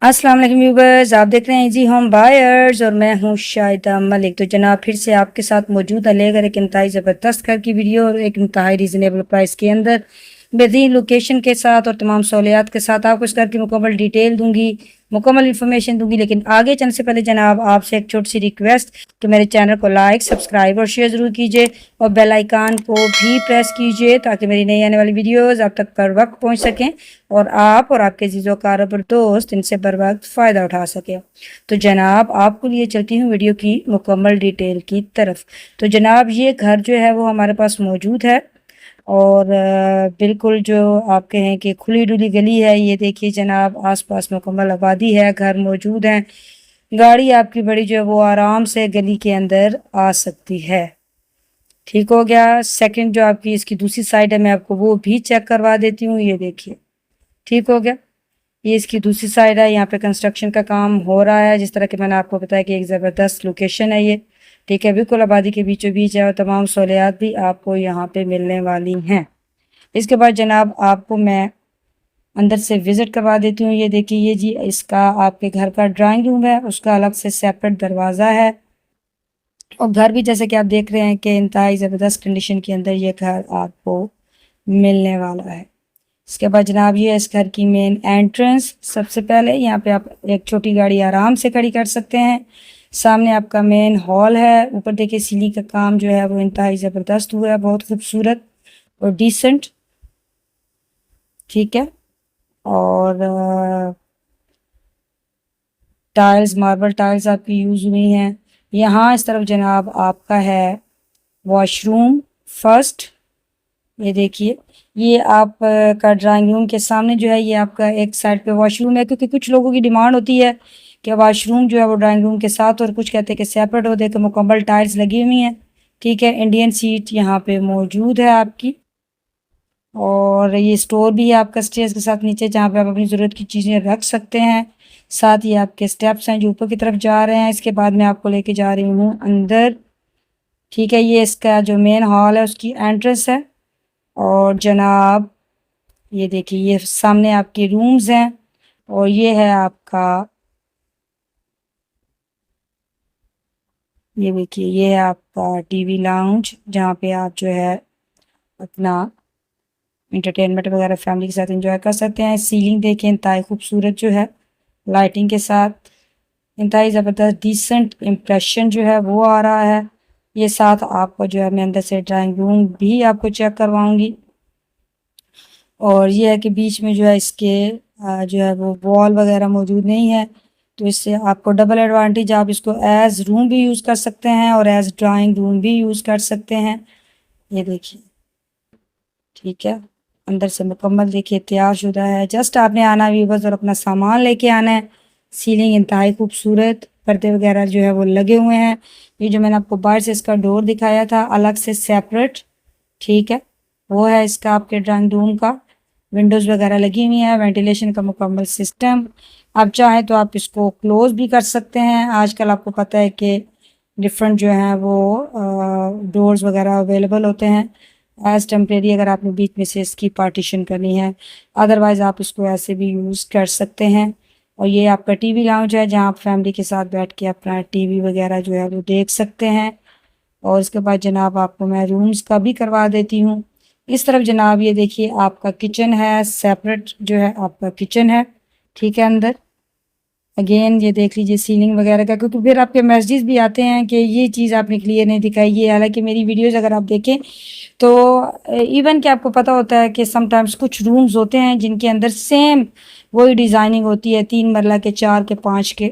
अस्सलाम वालेकुम व्यूवर्स, आप देख रहे हैं इजी होम बायर्स और मैं हूं शाहिदा मलिक। तो जनाब फिर से आपके साथ मौजूद है लेकर एक इंतहाई ज़बरदस्त घर की वीडियो और एक इंतहाई रीज़नेबल प्राइस के अंदर बेहतरीन लोकेशन के साथ और तमाम सहूलियात के साथ आपको इस घर की मुकम्मल डिटेल दूंगी, मुकम्मल इन्फॉर्मेशन दूंगी। लेकिन आगे चलने से पहले जनाब आपसे एक छोटी सी रिक्वेस्ट कि मेरे चैनल को लाइक, सब्सक्राइब और शेयर ज़रूर कीजिए और बेल आइकन को भी प्रेस कीजिए ताकि मेरी नई आने वाली वीडियोज़ आप तक बर वक्त पहुँच सकें और आप और आपके जीजो कारोबार दोस्त इनसे बर वक्त फ़ायदा उठा सके। तो जनाब आपको लिए चलती हूँ वीडियो की मुकम्मल डिटेल की तरफ। तो जनाब ये घर जो है वो हमारे पास मौजूद है और बिल्कुल जो आप कहें कि खुली डुली गली है। ये देखिए जनाब, आसपास मुकम्मल आबादी है, घर मौजूद हैं, गाड़ी आपकी बड़ी जो है वो आराम से गली के अंदर आ सकती है। ठीक हो गया। सेकंड जो आपकी इसकी दूसरी साइड है, मैं आपको वो भी चेक करवा देती हूँ। ये देखिए, ठीक हो गया। ये इसकी दूसरी साइड है, यहाँ पे कंस्ट्रक्शन का काम हो रहा है। जिस तरह के मैंने आपको बताया कि एक ज़बरदस्त लोकेशन है ये, ठीक है, बिल्कुल आबादी के बीचों बीच है और तमाम सहूलियात भी आपको यहाँ पे मिलने वाली हैं। इसके बाद जनाब आपको मैं अंदर से विज़िट करवा देती हूँ। ये देखिए, ये जी इसका आपके घर का ड्राइंग रूम है, उसका अलग से सेपरेट दरवाज़ा है और घर भी जैसे कि आप देख रहे हैं कि इंतहाई ज़बरदस्त कंडीशन के अंदर ये घर आपको मिलने वाला है। इसके बाद जनाब ये इस घर की मेन एंट्रेंस। सबसे पहले यहाँ पे आप एक छोटी गाड़ी आराम से खड़ी कर सकते हैं। सामने आपका मेन हॉल है। ऊपर देखिए सीलिंग का काम जो है वो इंतहाई ज़बरदस्त हुआ है, बहुत खूबसूरत और डिसेंट, ठीक है। और टाइल्स, मार्बल टाइल्स आपकी यूज़ हुई हैं। यहाँ इस तरफ जनाब आपका है वॉशरूम फर्स्ट। ये देखिए, ये आप का ड्राइंग रूम के सामने जो है ये आपका एक साइड पे वॉशरूम है, क्योंकि कुछ लोगों की डिमांड होती है कि वॉशरूम जो है वो ड्राइंग रूम के साथ, और कुछ कहते हैं कि सेपरेट हो, देखो मुकम्मल टाइल्स लगी हुई हैं, ठीक है। इंडियन सीट यहाँ पे मौजूद है आपकी और ये स्टोर भी है आपका स्टेयर्स के साथ नीचे, जहाँ पे आप अपनी ज़रूरत की चीज़ें रख सकते हैं। साथ ही आपके स्टेप्स हैं जो ऊपर की तरफ जा रहे हैं। इसके बाद मैं आपको लेके जा रही हूँ अंदर, ठीक है। ये इसका जो मेन हॉल है उसकी एंट्रेंस है और जनाब ये देखिए ये सामने आपके रूम्स हैं और ये है आपका, ये देखिए ये है आपका टीवी लाउंज, जहाँ पे आप जो है अपना इंटरटेनमेंट वगैरह फैमिली के साथ एंजॉय कर सकते हैं। सीलिंग देखें इंतहाई खूबसूरत जो है, लाइटिंग के साथ इंतहाई ज़बरदस्त डिसेंट इम्प्रेशन जो है वो आ रहा है। ये साथ आपको जो है मैं अंदर से ड्राइंग रूम भी आपको चेक करवाऊंगी और ये है कि बीच में जो है इसके जो है वो वॉल वगैरह मौजूद नहीं है, तो इससे आपको डबल एडवांटेज, आप इसको एज रूम भी यूज़ कर सकते हैं और एज ड्राइंग रूम भी यूज़ कर सकते हैं। ये देखिए, ठीक है। अंदर से मुकम्मल देखिए तैयार शुदा है, जस्ट आपने आना भी बस और अपना सामान लेके आना है। सीलिंग इंतहाई खूबसूरत, पर्दे वगैरह जो है वो लगे हुए हैं। ये जो मैंने आपको बाहर से इसका डोर दिखाया था अलग से सेपरेट, ठीक है, वो है इसका आपके ड्राइंग रूम का। विंडोज़ वगैरह लगी हुई हैं, वेंटिलेशन का मुकम्मल सिस्टम। आप चाहें तो आप इसको क्लोज़ भी कर सकते हैं। आजकल आपको पता है कि डिफरेंट जो हैं वो डोर्स वगैरह अवेलेबल होते हैं एज टेम्परेरी, अगर आपने बीच में से इसकी पार्टीशन करनी है। अदरवाइज़ आप इसको ऐसे भी यूज़ कर सकते हैं। और ये आपका टीवी लाउंज है, जहाँ आप फैमिली के साथ बैठ के अपना टीवी वगैरह जो है वो देख सकते हैं। और इसके बाद जनाब आपको मैं रूम्स का भी करवा देती हूँ। इस तरफ जनाब ये देखिए आपका किचन है, सेपरेट जो है आपका किचन है, ठीक है। अंदर अगेन ये देख लीजिए सीलिंग वगैरह का, क्योंकि फिर आपके मैसेजेस भी आते हैं कि ये चीज़ आपने क्लियर नहीं दिखाई। ये हालांकि मेरी वीडियोस अगर आप देखें तो इवन कि आपको पता होता है कि समटाइम्स कुछ रूम्स होते हैं जिनके अंदर सेम वही डिज़ाइनिंग होती है, 3 मरला के, 4 के, 5 के।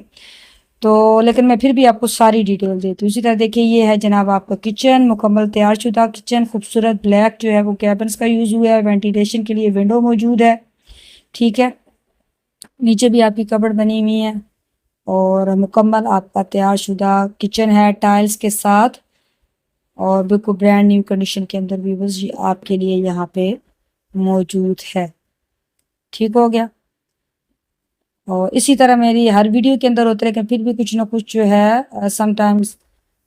तो लेकिन मैं फिर भी आपको सारी डिटेल देती हूँ। इसी तरह देखिए ये है जनाब आपका किचन, मुकम्मल तैयारशुदा किचन, खूबसूरत ब्लैक जो है वो कैबिन्स का यूज़ हुआ है, वेंटिलेशन के लिए विंडो मौजूद है, ठीक है। नीचे भी आपकी कबर्ड बनी हुई है और मुकम्मल आपका तैयारशुदा किचन है टाइल्स के साथ और बिल्कुल ब्रांड न्यू कंडीशन के अंदर भी बस ये आपके लिए यहाँ पे मौजूद है, ठीक हो गया। और इसी तरह मेरी हर वीडियो के अंदर होता है, लेकिन फिर भी कुछ ना कुछ जो है समटाइम्स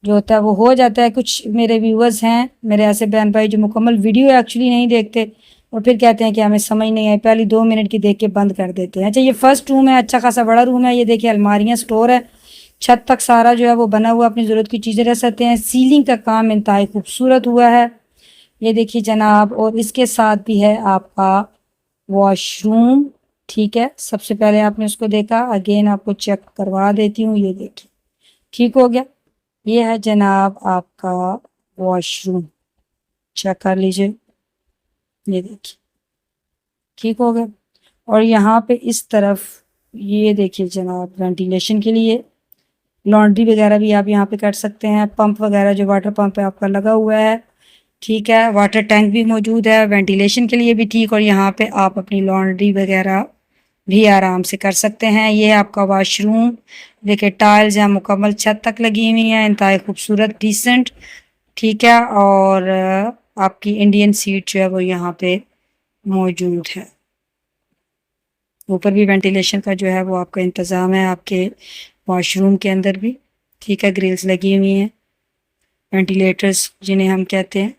जो होता है वो हो जाता है। कुछ मेरे व्यूअर्स हैं, मेरे ऐसे बहन भाई जो मुकम्मल वीडियो एक्चुअली नहीं देखते, और फिर कहते हैं कि हमें समझ नहीं आई, पहली 2 मिनट की देख के बंद कर देते हैं। अच्छा, ये फर्स्ट रूम है, अच्छा खासा बड़ा रूम है। ये देखिए अलमारियाँ, स्टोर है, छत तक सारा जो है वो बना हुआ, अपनी ज़रूरत की चीज़ें रख सकते हैं। सीलिंग का काम इंतहाई खूबसूरत हुआ है, ये देखिए जनाब। और इसके साथ भी है आपका वॉशरूम। ठीक है, सबसे पहले आपने उसको देखा, अगेन आपको चेक करवा देती हूँ। ये देखिए ठीक हो गया, ये है जनाब आपका वॉशरूम, चेक कर लीजिए, ये देखिए ठीक हो गया। और यहाँ पे इस तरफ ये देखिए जनाब वेंटिलेशन के लिए लॉन्ड्री वगैरह भी आप यहाँ पे कर सकते हैं। पंप वगैरह जो वाटर पंप है आपका लगा हुआ है, ठीक है। वाटर टैंक भी मौजूद है, वेंटिलेशन के लिए भी ठीक। और यहाँ पे आप अपनी लॉन्ड्री वगैरह भी आराम से कर सकते हैं। ये है आपका वॉशरूम, देखिए टाइल्स हैं, मुकम्मल छत तक लगी हुई हैं, इंतहाई खूबसूरत, डिसेंट, ठीक है। और आपकी इंडियन सीट जो है वो यहाँ पे मौजूद है। ऊपर भी वेंटिलेशन का जो है वो आपका इंतज़ाम है आपके वॉशरूम के अंदर भी, ठीक है। ग्रिल्स लगी हुई हैं, वेंटिलेटर्स जिन्हें हम कहते हैं।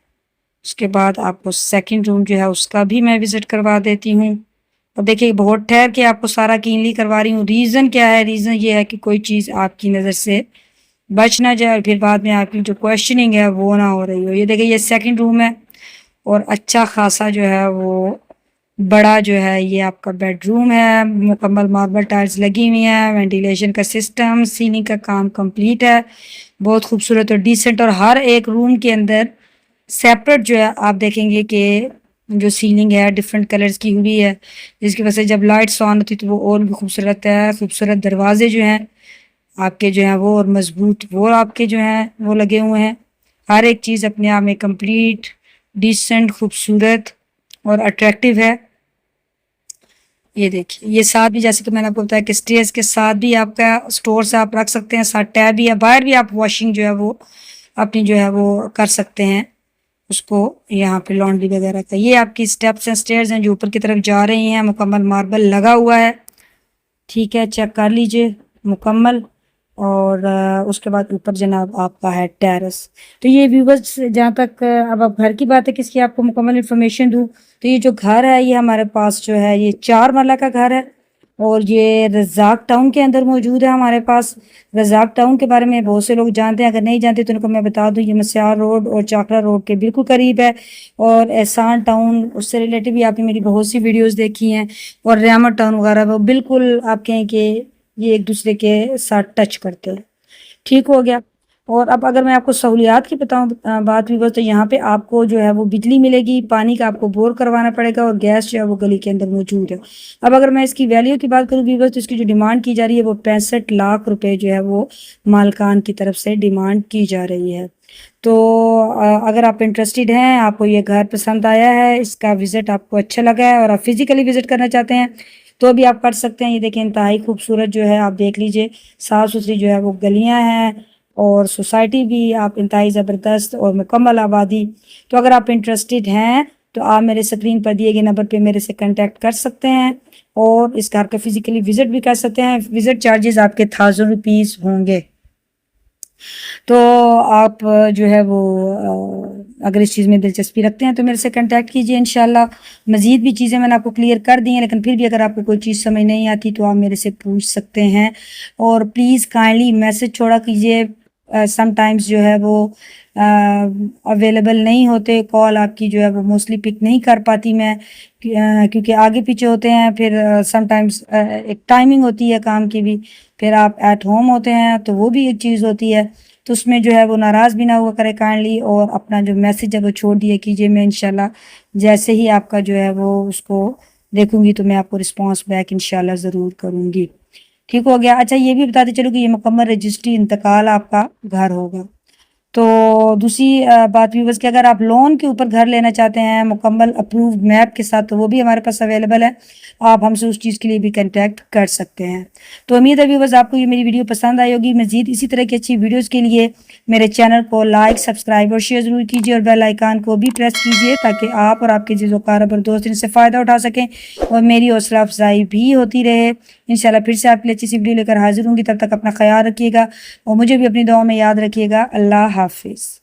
उसके बाद आपको सेकंड रूम जो है उसका भी मैं विज़िट करवा देती हूँ। और देखिए बहुत ठहर के आपको सारा क्लीनली करवा रही हूँ। रीज़न क्या है? रीज़न ये है कि कोई चीज़ आपकी नज़र से बच ना जाए और फिर बाद में आपकी जो क्वेश्चनिंग है वो ना हो रही हो। ये देखिए ये सेकंड रूम है और अच्छा खासा जो है वो बड़ा जो है ये आपका बेडरूम है, मुकम्मल मार्बल टाइल्स लगी हुई हैं, वेंटिलेशन का सिस्टम, सीलिंग का काम कंप्लीट है, बहुत खूबसूरत और डिसेंट। और हर एक रूम के अंदर सेपरेट जो है आप देखेंगे कि जो सीलिंग है डिफरेंट कलर्स की हुई है, जिसकी वजह से जब लाइट्स ऑन होती तो वो और भी खूबसूरत है। खूबसूरत दरवाजे जो हैं आपके जो हैं वो और मजबूत वो आपके जो हैं वो लगे हुए हैं। हर एक चीज़ अपने आप में कंप्लीट, डिसेंट, खूबसूरत और अट्रैक्टिव है। ये देखिए ये साथ भी जैसे कि मैंने आपको बताया कि स्टेयर्स के साथ भी आपका स्टोर से आप रख सकते हैं, साथ टैब भी है, बाहर भी आप वॉशिंग जो है वो अपनी जो है वो कर सकते हैं उसको। यहाँ पे लॉन्ड्री वगैरह का ये आपकी स्टेप्स हैं, स्टेयर्स हैं जो ऊपर की तरफ जा रही हैं, मुकम्मल मार्बल लगा हुआ है, ठीक है। चेक कर लीजिए मुकम्मल। और उसके बाद ऊपर जनाब आपका है टेरेस। तो ये व्यूवर्स जहाँ तक अब आप घर की बात है किसकी आपको मुकम्मल इन्फॉर्मेशन दूँ, तो ये जो घर है ये हमारे पास जो है ये 4 मरला का घर है और ये रज़ाक टाउन के अंदर मौजूद है हमारे पास। रज़ाक टाउन के बारे में बहुत से लोग जानते हैं, अगर नहीं जानते तो उनको मैं बता दूं, ये मस्यार रोड और चाकरा रोड के बिल्कुल करीब है। और एहसान टाउन उससे रिलेटेड भी आपने मेरी बहुत सी वीडियोस देखी हैं। और रियामत टाउन वगैरह वो बिल्कुल आप कहें कि ये एक दूसरे के साथ टच करते हैं, ठीक हो गया। और अब अगर मैं आपको सहूलियात की बताऊं बात भी तो यहाँ पे आपको जो है वो बिजली मिलेगी, पानी का आपको बोर करवाना पड़ेगा और गैस जो है वो गली के अंदर मौजूद है। अब अगर मैं इसकी वैल्यू की बात करूँ व्यूवर्स तो इसकी जो डिमांड की जा रही है वो 65 लाख रुपए जो है वो मालकान की तरफ से डिमांड की जा रही है। तो अगर आप इंटरेस्टेड हैं, आपको ये घर पसंद आया है, इसका विजिट आपको अच्छा लगा है और आप फिजिकली विजिट करना चाहते हैं तो भी आप कर सकते हैं। ये देखिए इंतहाई खूबसूरत जो है आप देख लीजिए, साफ़ सुथरी जो है वो गलियां हैं और सोसाइटी भी आप इंतहाई ज़बरदस्त और मुकम्मल आबादी। तो अगर आप इंटरेस्टेड हैं तो आप मेरे स्क्रीन पर दिए गए नंबर पे मेरे से कांटेक्ट कर सकते हैं और इस घर का फिजिकली विजिट भी कर सकते हैं। विजिट चार्जेस आपके 1000 रुपीज़ होंगे। तो आप जो है वो अगर इस चीज़ में दिलचस्पी रखते हैं तो मेरे से कांटेक्ट कीजिए। इंशाल्लाह मज़ीद भी चीज़ें मैंने आपको क्लियर कर दी हैं, लेकिन फिर भी अगर आपको कोई चीज़ समझ नहीं आती तो आप मेरे से पूछ सकते हैं। और प्लीज़ काइंडली मैसेज छोड़ा कीजिए, समटाइम्स जो है वो अवेलेबल नहीं होते, कॉल आपकी जो है वो मोस्टली पिक नहीं कर पाती मैं क्योंकि आगे पीछे होते हैं। फिर समटाइम्स एक टाइमिंग होती है काम की भी, फिर आप एट होम होते हैं तो वो भी एक चीज़ होती है। तो उसमें जो है वो नाराज़ भी ना हुआ करे काइंडली और अपना जो मैसेज है वो छोड़ दिया कीजिए। मैं इंशाल्लाह जैसे ही आपका जो है वो उसको देखूंगी तो मैं आपको रिस्पॉन्स बैक इंशाल्लाह ज़रूर करूँगी, ठीक हो गया। अच्छा ये भी बताते चलो कि ये मुकम्मल रजिस्ट्री इंतकाल आपका घर होगा। तो दूसरी बात भी बस कि अगर आप लोन के ऊपर घर लेना चाहते हैं मुकम्मल अप्रूव्ड मैप के साथ तो वो भी हमारे पास अवेलेबल है, आप हमसे उस चीज़ के लिए भी कांटेक्ट कर सकते हैं। तो उम्मीद है व्यूअर्स आपको ये मेरी वीडियो पसंद आई होगी। मज़ीद इसी तरह की अच्छी वीडियोज़ के लिए मेरे चैनल को लाइक, सब्सक्राइब और शेयर ज़रूर कीजिए और बेल आइकान को भी प्रेस कीजिए ताकि आप और आपके जीज़ो कारबर दोस्त इनसे फ़ायदा उठा सकें और मेरी हौसला अफजाई भी होती रहे। इंशाल्लाह फिर से आपके लिए अच्छी सी वीडियो लेकर हाजिर होंगी, तब तक अपना ख्याल रखिएगा और मुझे भी अपनी दुआ में याद रखिएगा। अल्लाह हाफिज़।